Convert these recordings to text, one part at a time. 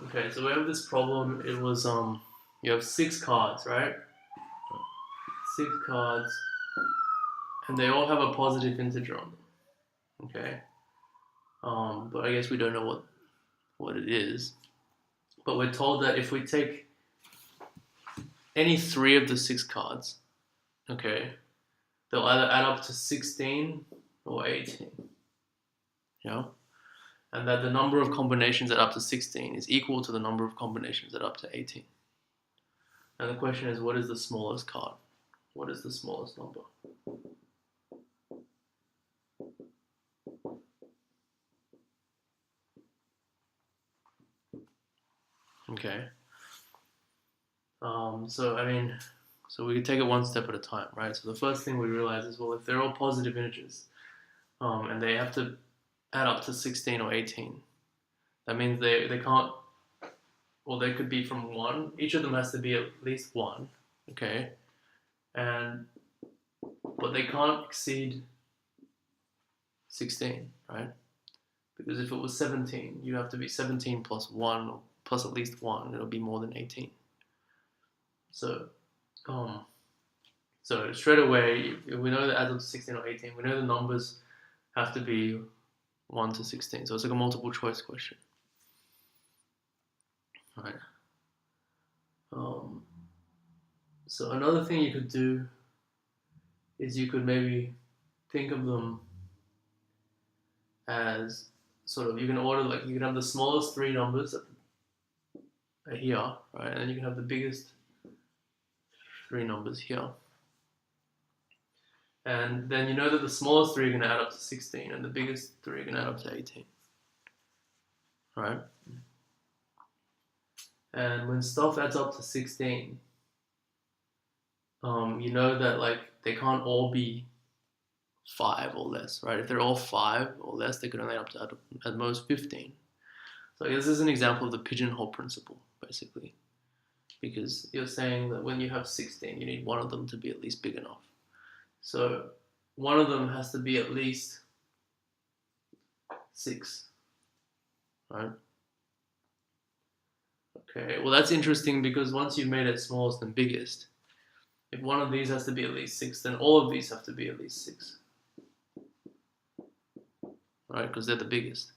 Okay, so we have this problem. It was you have 6 cards, right? 6 cards, and they all have a positive integer on them. Okay. But I guess we don't know what it is. But we're told that if we take any 3 of the 6 cards, okay, they'll either add up to 16 or 18. Yeah. And that the number of combinations at up to 16 is equal to the number of combinations at up to 18. And the question is, what is the smallest card? What is the smallest number? Okay. So we can take it one step at a time, right? So the first thing we realize is, well, if they're all positive integers, and they have to add up to 16 or 18, that means they can't, well, they could be from 1. Each of them has to be at least 1, okay? But they can't exceed 16, right? Because if it was 17, you have to be 17 plus 1, or plus at least 1, it'll be more than 18. So straight away, if we know that adds up to 16 or 18, we know the numbers have to be 1 to 16. So it's like a multiple choice question. Right. So another thing you could do is you could maybe think of them as sort of, you can order, like, you can have the smallest 3 numbers here, right? And then you can have the biggest 3 numbers here. And then you know that the smallest 3 are going to add up to 16 and the biggest 3 are going to add up to 18. Right? And when stuff adds up to 16, you know that, like, they can't all be 5 or less, right? If they're all 5 or less, they could only add up to at most 15. So this is an example of the pigeonhole principle, basically. Because you're saying that when you have 16, you need one of them to be at least big enough. So one of them has to be at least 6, right? Okay, well, that's interesting because once you've made it smallest and biggest, if one of these has to be at least 6, then all of these have to be at least 6. Right, because they're the biggest.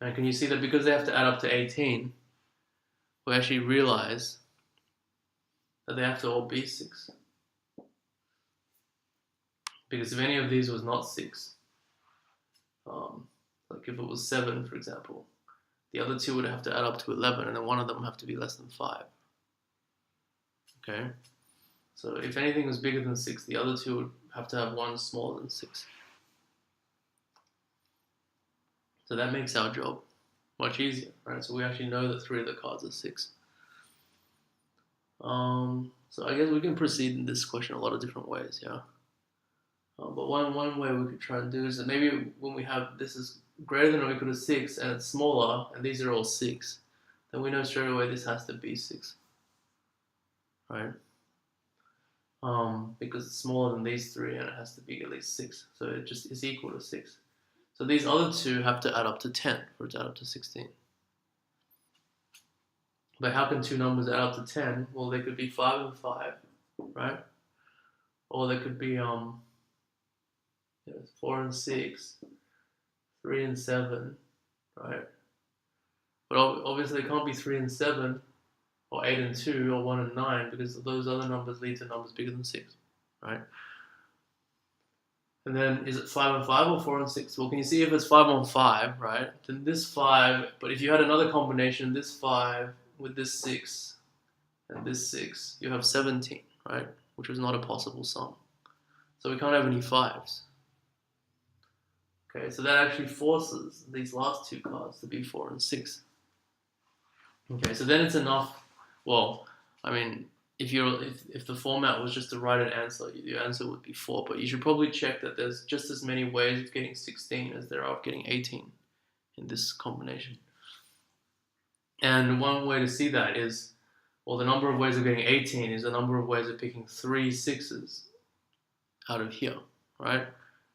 And can you see that because they have to add up to 18, we actually realize that they have to all be 6. Because if any of these was not 6, like if it was 7, for example, the other 2 would have to add up to 11, and then one of them would have to be less than 5. Okay? So if anything was bigger than 6, the other 2 would have to have one smaller than 6. So that makes our job much easier, right? So we actually know that 3 of the cards are 6. So I guess we can proceed in this question a lot of different ways, yeah? But one way we could try and do is that maybe when we have this is greater than or equal to 6 and it's smaller and these are all 6, then we know straight away this has to be 6, right? Because it's smaller than these 3 and it has to be at least 6, so it just is equal to 6. So these other 2 have to add up to 10 for it to add up to 16. But how can 2 numbers add up to 10? Well, they could be 5 and 5, right? Or they could be 4 and 6, 3 and 7, right? But obviously it can't be 3 and 7, or 8 and 2, or 1 and 9, because those other numbers lead to numbers bigger than 6, right? And then is it 5 and 5 or 4 and 6? Well, can you see if it's 5 on 5, right? Then this 5, but if you had another combination, this 5 with this 6 and this 6, you have 17, right? Which was not a possible sum. So we can't have any 5s. Okay, so that actually forces these last 2 cards to be 4 and 6. Okay, so then it's enough. Well, I mean, if the format was just to write an answer, your answer would be 4. But you should probably check that there's just as many ways of getting 16 as there are of getting 18 in this combination. And one way to see that is, well, the number of ways of getting 18 is the number of ways of picking 3 6s out of here, right?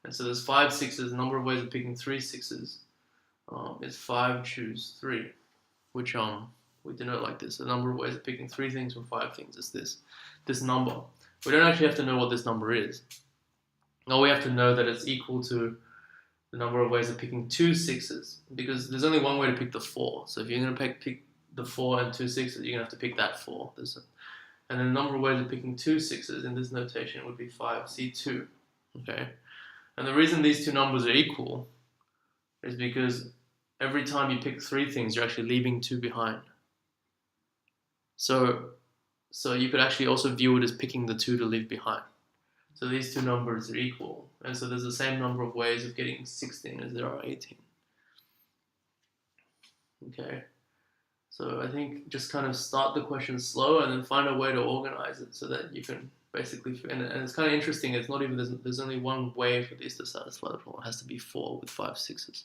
And so there's 5 6s, the number of ways of picking 3 6s is 5 choose 3, which we denote like this. The number of ways of picking 3 things from 5 things is this number. We don't actually have to know what this number is. All we have to know that it's equal to the number of ways of picking 2 6s, because there's only one way to pick the 4. So if you're going to pick the 4 and 2 6s, you're going to have to pick that 4. And then the number of ways of picking 2 6s in this notation would be 5C2. Okay? And the reason these two numbers are equal is because every time you pick 3 things, you're actually leaving 2 behind. So you could actually also view it as picking the 2 to leave behind. So these two numbers are equal. And so there's the same number of ways of getting 16 as there are 18. Okay. So I think just kind of start the question slow and then find a way to organize it so that you can basically, and it's kind of interesting, it's not even, there's only one way for these to satisfy the problem. It has to be 4 with 5 6s.